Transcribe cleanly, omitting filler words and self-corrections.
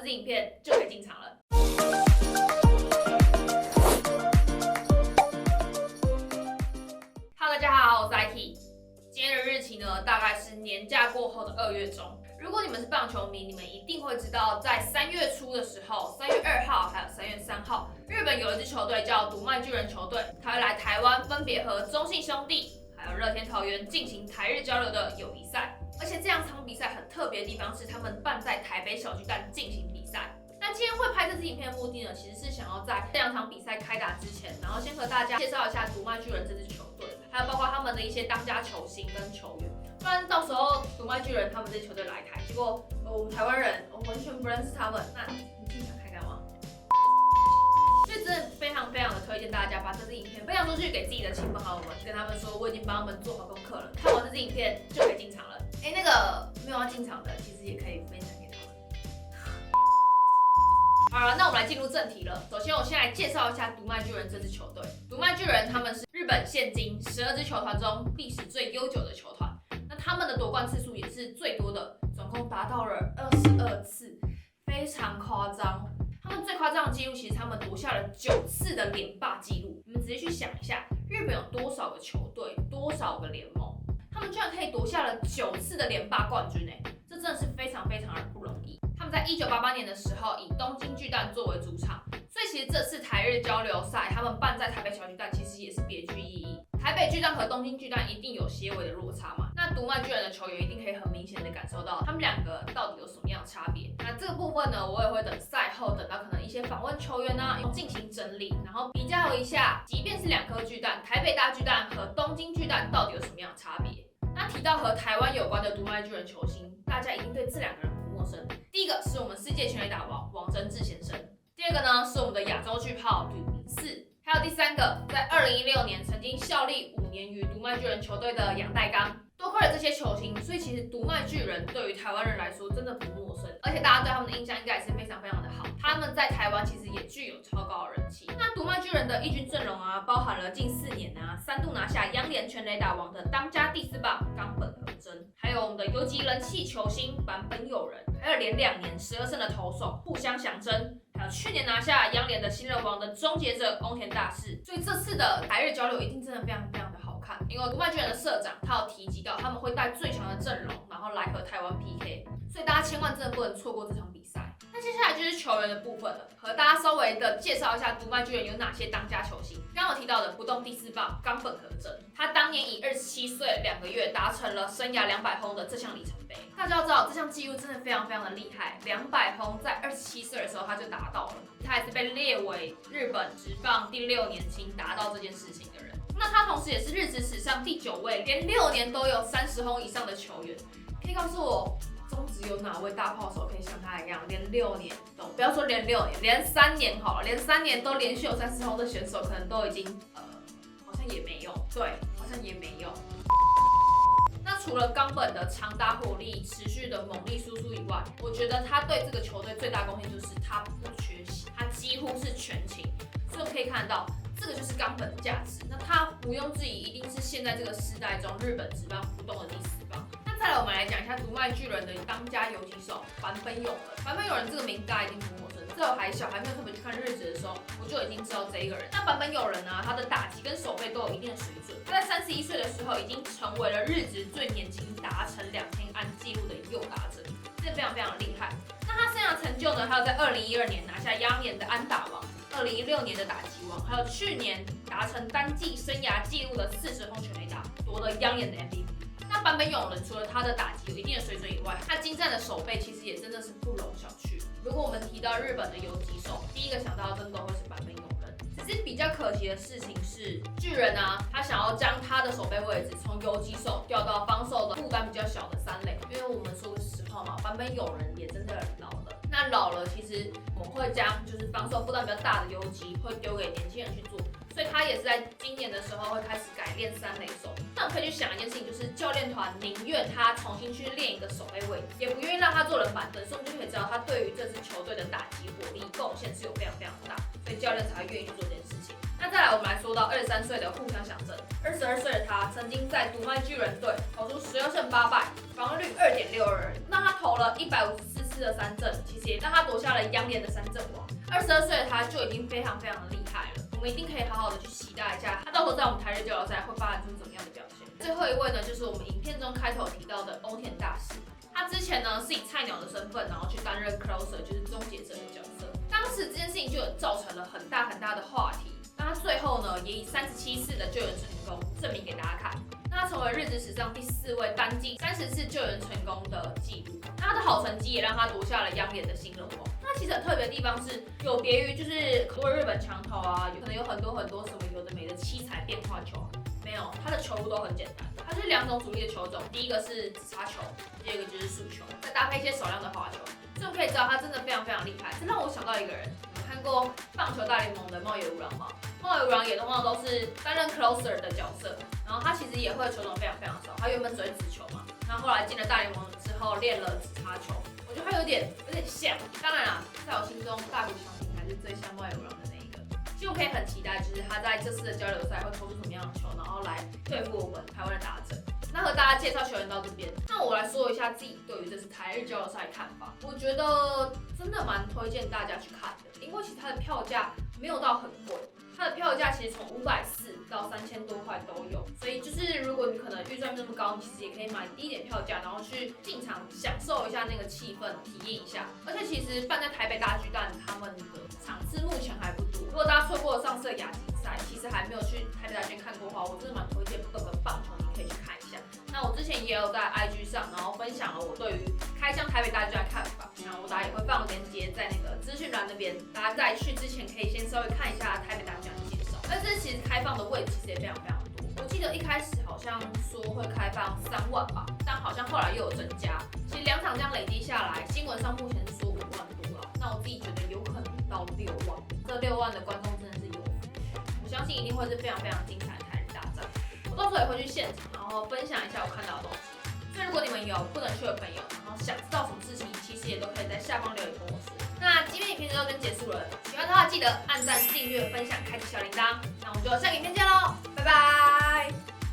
支影片就可以进场了。Hello， 大家好，我是 Ike。今天的日期呢，大概是年假过后的2月中。如果你们是棒球迷，你们一定会知道，在3月初的时候，3月2号还有3月3号，日本有一支球队叫读卖巨人球队，他会来台湾，分别和中信兄弟还有乐天桃园进行台日交流的友谊赛。而且这两场比赛很特别的地方是，他们办在台北小巨蛋进行比赛。那今天会拍这支影片的目的呢，其实是想要在这两场比赛开打之前，然后先和大家介绍一下读卖巨人这支球队，还有包括他们的一些当家球星跟球员。不然到时候读卖巨人他们这支球队来台，结果我们台湾人完全不认识他们，那你自己想看干嘛？所以真的非常的推荐大家把这支影片分享出去给自己的亲朋好友们，跟他们说我已经帮他们做好功课了，看完这支影片就可以进场了。那个没有要进场的，其实也可以分享给他们。好了，那我们来进入正题了。首先，我先来介绍一下读卖巨人这支球队。读卖巨人他们是日本现今12支球团中历史最悠久的球团。那他们的夺冠次数也是最多的，总共达到了22次，非常夸张。他们最夸张的记录，其实他们夺下了9次的连霸记录。你们仔细去想一下，日本有多少个球队，多少个联盟，他们居然可以夺下了9次的连霸冠军这真的是非常的不容易。他们在1988年的时候以东京巨蛋作为主场，所以其实这次台日交流赛他们办在台北小巨蛋，其实也是别具意义。台北巨蛋和东京巨蛋一定有些微的落差嘛，那读卖巨人的球员一定可以很明显的感受到他们两个到底有什么样的差别。那这个部分呢，我也会等赛后等到可能一些访问球员进行整理，然后比较一下，即便是2颗巨蛋，台北大巨蛋和东京巨蛋到底有什么样的差别。那提到和台湾有关的读卖巨人球星，大家一定对这2个人不陌生。第一个是我们世界全垒打王王贞治先生，第二个呢是我们的亚洲巨炮吕明寺，还有第3个在2016年曾经效力5年于读卖巨人球队的杨代刚。多亏了这些球星，所以其实读卖巨人对于台湾人来说真的不陌生，而且大家对他们的印象应该也是非常的好。他们在台湾其实也具有超高的人气。那读卖巨人的一军阵容包含了近4年3度拿下央联全垒打王的当家第4棒冈本和真，还有我们的游击人气球星坂本勇人，还有连2年12胜的投手互相祥真，还有去年拿下央联的新人王的终结者翁田大士。所以这次的台日交流一定真的非常的好看，因为读卖巨人的社长他有提及到他们会带最强的阵容，然后来和台湾 PK， 所以大家千万真的不能错过这场比赛。那接下来就是球员的部分了，和大家稍微的介绍一下读卖巨人有哪些当家球星。刚刚有提到的不动第4棒冈本和真，他当年以27岁2个月达成了生涯200轰的这项里程碑。大家要知道这项纪录真的非常的厉害，200轰在27岁的时候他就达到了，他也是被列为日本职棒第6年轻达到这件事情的人。那他同时也是日职史上第9位连6年都有30轰以上的球员。可以告诉我中职有哪位大炮手可以像他一样连6年都，不要说连6年，连3年好了，连3年都连续有30轰的选手可能都已经好像也没有，对，好像也没有。那除了冈本的长打火力、持续的猛力输出以外，我觉得他对这个球队最大贡献就是他不缺席，他几乎是全勤。所以我们可以看到，这个就是冈本的价值。那他毋庸置疑一定是现在这个时代中日本职棒不动的第4棒。那再来我们来讲一下读卖巨人的当家游击手坂本勇人。坂本勇人这个名大家一定不陌生，在我还小还没有特别去看日职的时候，我就已经知道这一个人。那坂本勇人他的打击跟手背都有一定的水准。他在31岁的时候已经成为了日职最年轻达成2000安纪录的右打者，这非常厉害。那他生涯成就呢，还有在2012年拿下央联的安打王，2016年的打击王，还有去年达成单季生涯纪录的40轰全垒打，夺得央联的 MVP。那坂本勇人除了他的打击有一定的水准以外，他精湛的手背其实也真的是不容小觑。如果我们提到日本的游击手，第一个想到的真的都会是坂本勇人。只是比较可惜的事情是，巨人他想要将他的手背位置从游击手调到防守的负担比较小的3垒，因为我们说个实话嘛，坂本勇人也真的老了。那老了，其实我们会将就是防守负担比较大的游击会丢给年轻人去做，所以他也是在今年的时候会开始改练3垒手。那我们可以去想一件事情，就是教练团宁愿他重新去练一个手背位，也不愿意让他坐冷板凳，所以我们就可以知道他对于这支球队的打击火力贡献是有非常大，所以教练才会愿意去做这件事情。那再来我们来说到23岁的互相祥真，22岁的他曾经在读卖巨人队投出12胜8败，防御率2.62，那他投了154次次的三振，其实也让他夺下了央联的三振王。22岁的他就已经非常非常的厉害了，我们一定可以好好的去期待一下他到时候在我们台日交流赛会发展出怎么样的表现。最后一位呢，就是我们影片中开头提到的欧田大使。他之前呢是以菜鸟的身份，然后去担任 closer， 就是终结者的角色。当时这件事情就有造成了很大的话题。那他最后呢，也以37次的救援成功证明给大家看。那他成为日职史上第4位单季30次救援成功的纪录。那他的好成绩也让他夺下了央联的新人王。那其实很特别的地方是，有别于就是很多日本强投啊，可能有很多什么有的没的七彩变化球啊，没有，他的球路都很简单。它是2种主力的球种，第一个是直插球，第二个就是速球，再搭配一些少量的滑球，这种可以知道他真的非常厉害。这让我想到一个人，你们看过棒球大联盟的茂野无郎吗？茂野无郎也通常都是担任 closer 的角色，然后他其实也会球种非常少。他原本只会直球嘛，然后后来进了大联盟之后练了直插球，我觉得他有点像。当然啦，在我心中大谷翔平还是最像茂野无郎的那一个。其实我可以很期待，就是他在这次的交流赛会投出什么样的球，然后来对付我们台湾的打者。那和大家介绍球员到这边，那我来说一下自己对于这次台日交流赛的看法。我觉得真的蛮推荐大家去看的，因为其实它的票价没有到很贵，它的票价其实从540到3000多块都有。所以就是如果你可能预算没那么高，你其实也可以买低一点票价，然后去进场享受一下那个气氛，体验一下。而且其实办在台北大巨蛋，他们的场次目前还不多。如果大家错过了上次的亚锦赛，其实还没有去台北大巨蛋看过的话，我真的蛮推荐各个棒球你可以去看一下。那我之前也有在 IG 上，然后分享了我对于开箱台北大巨蛋的看法，然后我大家也会放链接在那个资讯栏那边，大家在去之前可以先稍微看一下台北大巨蛋的介绍。但是其实开放的位置其实也非常多，我记得一开始好像说会开放3万吧，但好像后来又有增加。其实2场这样累积下来，新闻上目前是说5万多了，那我自己觉得有可能到6万，这6万的观众真的是有福，我相信一定会是非常精彩的台日大战。我到时候也会去现场，然后分享一下我看到的东西。所以如果你们有不能去的朋友，然后想知道什么事情，其实也都可以在下方留言跟我说。那今天影片就到这边结束了，喜欢的话记得按赞、订阅、分享、开启小铃铛。那我们就下个影片见喽，拜拜。